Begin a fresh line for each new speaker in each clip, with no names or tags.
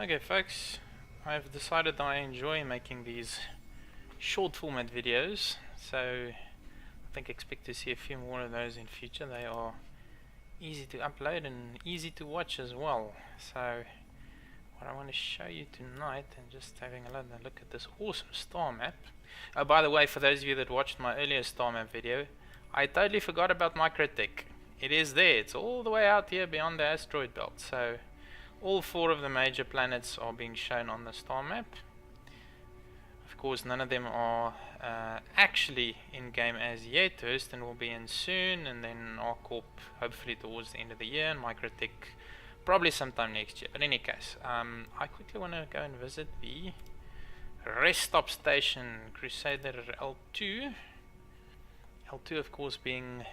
Okay folks, I've decided that I enjoy making these short format videos, so I think expect to see a few more of those in future. They are easy to upload and easy to watch as well. So what I want to show you tonight, and just having a look at this awesome star map. Oh, by the way, for those of you that watched my earlier star map video, I totally forgot about Microtech. It is there, it's all the way out here beyond the asteroid belt. So all 4 of the major planets are being shown on the star map. Of course, none of them are actually in game as yet. Hurston will be in soon, and then R-Corp hopefully towards the end of the year, and Microtech probably sometime next year. But in any case, I quickly want to go and visit the rest stop station, Crusader L2. L2 of course being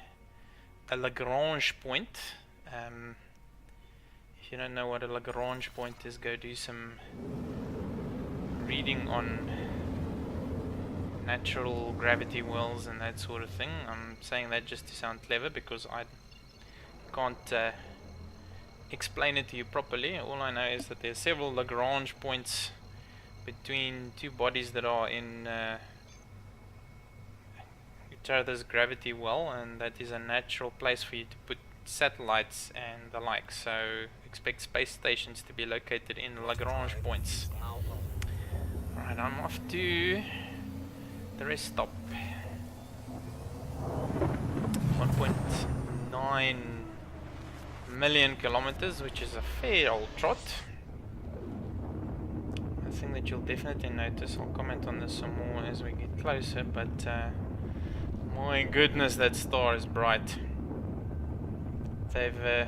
a Lagrange point. If you don't know what a Lagrange point is, go do some reading on natural gravity wells and that sort of thing. I'm saying that just to sound clever because I can't explain it to you properly. All I know is that there's several Lagrange points between 2 bodies that are in each other's gravity well, and that is a natural place for you to put satellites and the like. So expect space stations to be located in Lagrange points. Right, I'm off to the rest stop. 1.9 million kilometers, which is a fair old trot. I think that you'll definitely notice, I'll comment on this some more as we get closer, but my goodness, that star is bright. They've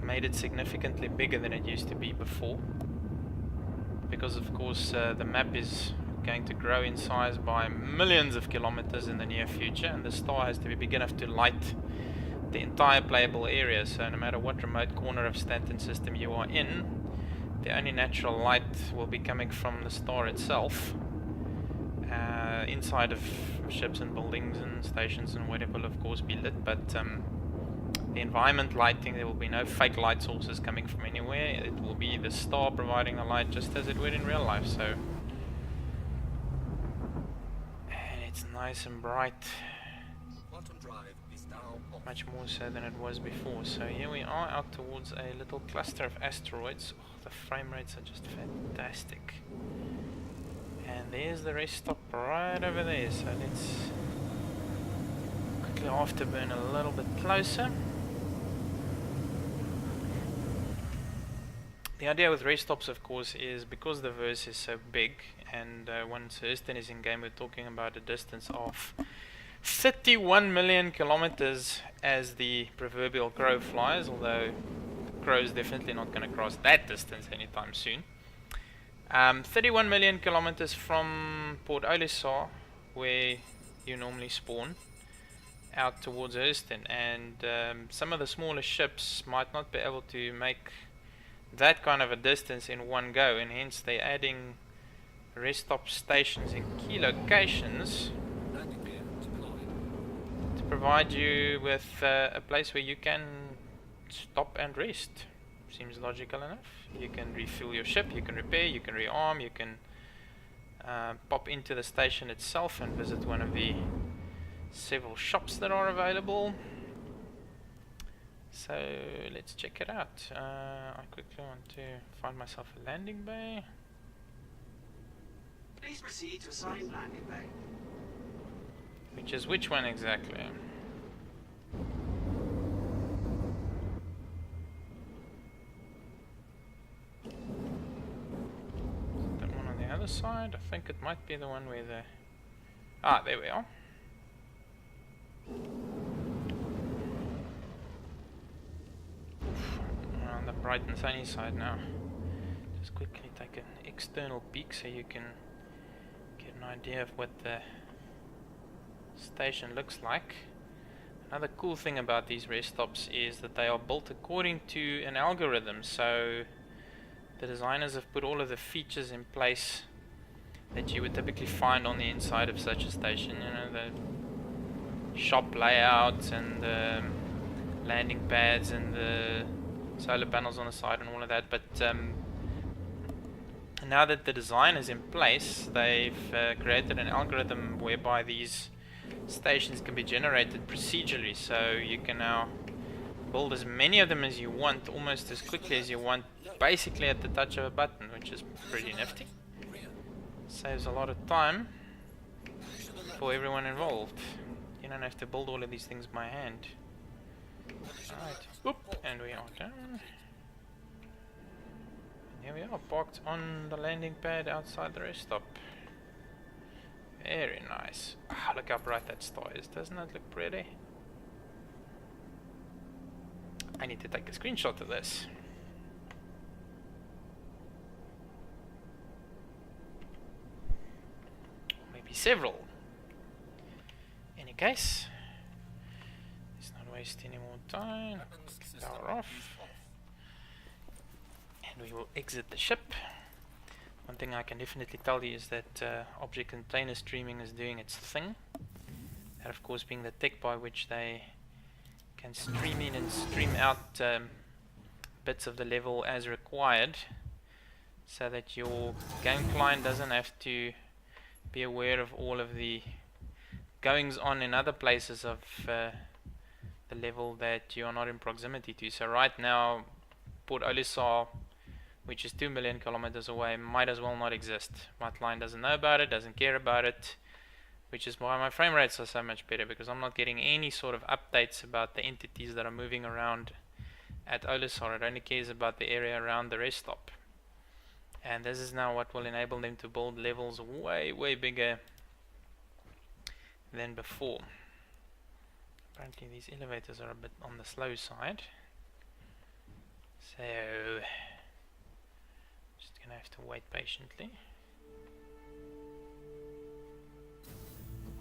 made it significantly bigger than it used to be before, because of course the map is going to grow in size by millions of kilometers in the near future, and the star has to be big enough to light the entire playable area. So no matter what remote corner of Stanton system you are in, the only natural light will be coming from the star itself. Inside of ships and buildings and stations and whatever will of course be lit, but the environment lighting, there will be no fake light sources coming from anywhere. It will be the star providing the light just as it would in real life. So, and it's nice and bright, much more so than it was before. So here we are out towards a little cluster of asteroids. Oh, the frame rates are just fantastic. And there's the rest stop right over there. So let's quickly afterburn a little bit closer. The idea with rest stops, of course, is because the verse is so big, and once Hurston is in game, we're talking about a distance of 31 million kilometers as the proverbial crow flies, although the crow is definitely not going to cross that distance anytime soon. 31 million kilometers from Port Olisar, where you normally spawn, out towards Hurston, and some of the smaller ships might not be able to make that kind of a distance in one go, and hence they're adding rest stop stations in key locations to provide you with a place where you can stop and rest. Seems logical enough. You can refuel your ship, you can repair, you can rearm, you can pop into the station itself and visit one of the several shops that are available. So let's check it out. I quickly want to find myself a landing bay.
Please proceed to assigned landing bay.
Which is which one exactly? That one on the other side? I think it might be the one where the... Ah, there we are. We're on the bright and sunny side now. Just quickly take an external peek so you can get an idea of what the station looks like. Another cool thing about these rest stops is that they are built according to an algorithm, so the designers have put all of the features in place that you would typically find on the inside of such a station. You know, the shop layouts and the landing pads and the solar panels on the side and all of that, but now that the design is in place, they've created an algorithm whereby these stations can be generated procedurally, so you can now build as many of them as you want, almost as quickly as you want, basically at the touch of a button, which is pretty nifty. Saves a lot of time for everyone involved. You don't have to build all of these things by hand. Alright, whoop, and we are done. Here we are, parked on the landing pad outside the rest stop. Very nice. Ah, look how bright that star is. Doesn't that look pretty? I need to take a screenshot of this. Maybe several. Any case, let's not waste any more time. Power off. And we will exit the ship. One thing I can definitely tell you is that object container streaming is doing its thing. That of course being the tech by which they can stream in and stream out bits of the level as required, so that your game client doesn't have to be aware of all of the goings on in other places of the level that you are not in proximity to. So right now, Port Olisar, which is 2 million kilometers away, might as well not exist. My client doesn't know about it, doesn't care about it, which is why my frame rates are so much better, because I'm not getting any sort of updates about the entities that are moving around at Olisar. It only cares about the area around the rest stop. And this is now what will enable them to build levels way, way bigger than before. Apparently these elevators are a bit on the slow side. So just gonna have to wait patiently.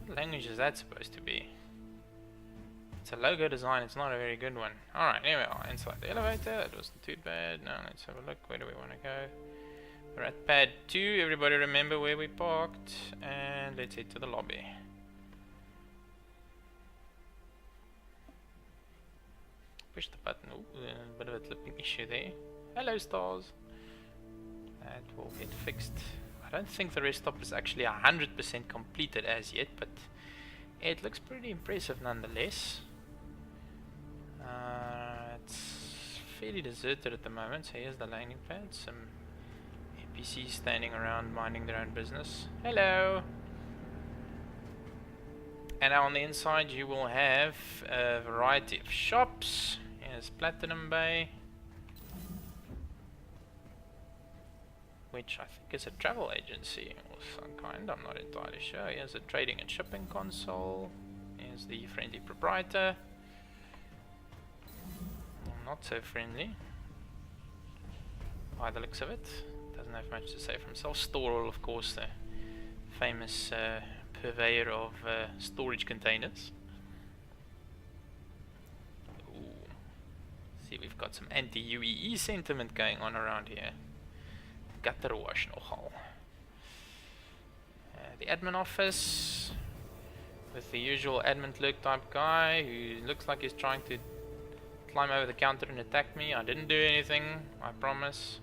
What language is that supposed to be? It's a logo design, it's not a very good one. Alright, here we are, inside the elevator. That wasn't too bad. Now let's have a look. Where do we want to go? We're at pad 2. Everybody remember where we parked. And let's head to the lobby. Push the button. Ooh, a bit of a clipping issue there. Hello, stars. That will get fixed. I don't think the rest stop is actually 100% completed as yet, but it looks pretty impressive nonetheless. It's fairly deserted at the moment, so here's the landing pad. Some NPCs standing around minding their own business. Hello! And now on the inside you will have a variety of shops. Here's Platinum Bay, which I think is a travel agency or some kind, I'm not entirely sure. Here's a trading and shipping console. Here's the friendly proprietor. Not so friendly by the looks of it. Doesn't have much to say for himself. Storel, of course, the famous purveyor of storage containers. Ooh. See, we've got some anti-UEE sentiment going on around here. Gutter wash nogal. The admin office with the usual admin clerk type guy who looks like he's trying to climb over the counter and attack me. I didn't do anything, I promise.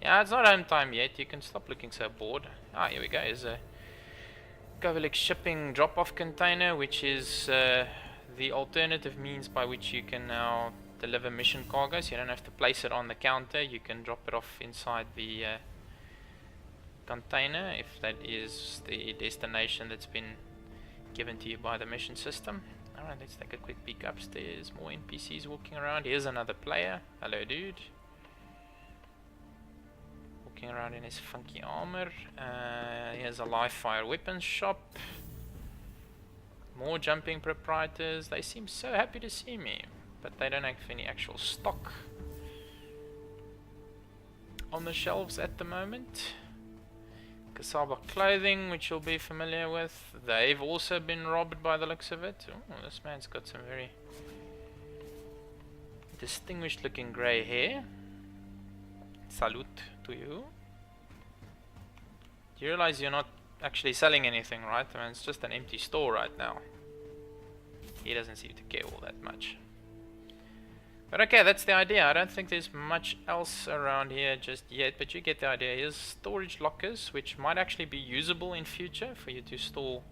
Yeah, it's not home time yet. You can stop looking so bored. Ah, here we go. Here's a Kovalik shipping drop-off container, which is the alternative means by which you can now deliver mission cargoes. You don't have to place it on the counter. You can drop it off inside the container if that is the destination that's been given to you by the mission system. Alright, let's take a quick peek upstairs. More NPCs walking around. Here's another player. Hello, dude. Walking around in his funky armor. Here's a live fire weapons shop. More jumping proprietors. They seem so happy to see me, but they don't have any actual stock on the shelves at the moment. Kasaba clothing, which you'll be familiar with. They've also been robbed by the looks of it. Oh, this man's got some very distinguished looking grey hair. Salute to you. Do you realize you're not actually selling anything, right? I mean, it's just an empty store right now. He doesn't seem to care all that much. But okay, that's the idea. I don't think there's much else around here just yet, but you get the idea. Here's storage lockers, which might actually be usable in future for you to store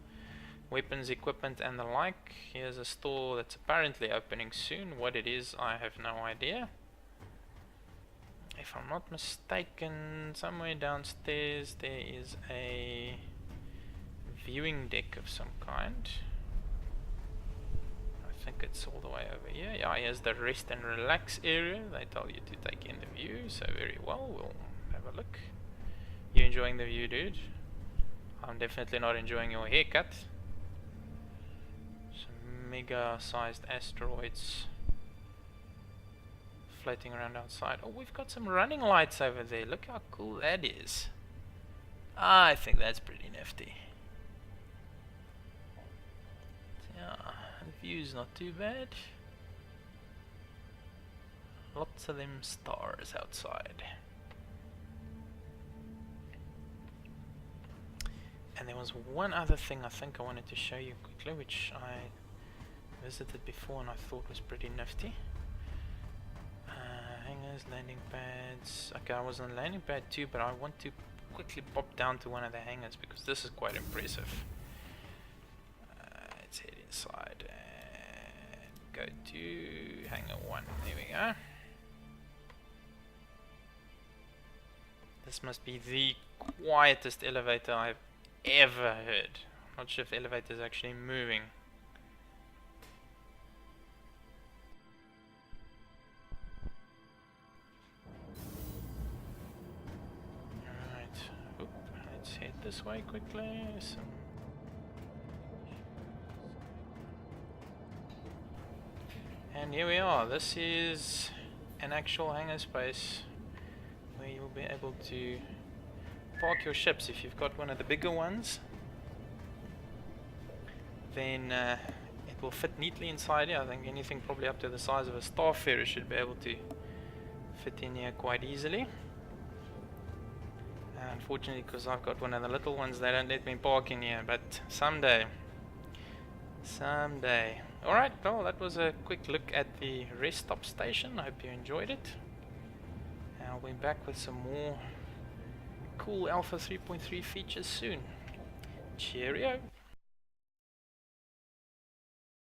weapons, equipment, and the like. Here's a store that's apparently opening soon. What it is, I have no idea. If I'm not mistaken, somewhere downstairs there is a viewing deck of some kind. I think it's all the way over here. Yeah, here's the rest and relax area. They tell you to take in the view, so very well. We'll have a look. You enjoying the view, dude? I'm definitely not enjoying your haircut. Some mega-sized asteroids floating around outside. Oh, we've got some running lights over there. Look how cool that is. I think that's pretty nifty. Yeah, the view's not too bad. Lots of them stars outside. And there was one other thing I think I wanted to show you quickly, which I visited before and I thought was pretty nifty. Hangars, landing pads. Okay, I was on landing pad 2, but I want to quickly pop down to one of the hangars because this is quite impressive. Let's head inside and go to hangar 1. There we go. This must be the quietest elevator I've ever heard. I'm not sure if the elevator is actually moving. Alright, let's head this way quickly. And here we are. This is an actual hangar space where you'll be able to park your ships. If you've got one of the bigger ones, then it will fit neatly inside here. I think anything probably up to the size of a Starfarer should be able to fit in here quite easily. Unfortunately, because I've got one of the little ones, they don't let me park in here, but someday. Alright, well, that was a quick look at the rest stop station. I hope you enjoyed it. I'll be back with some more cool Alpha 3.3 features soon. Cheerio!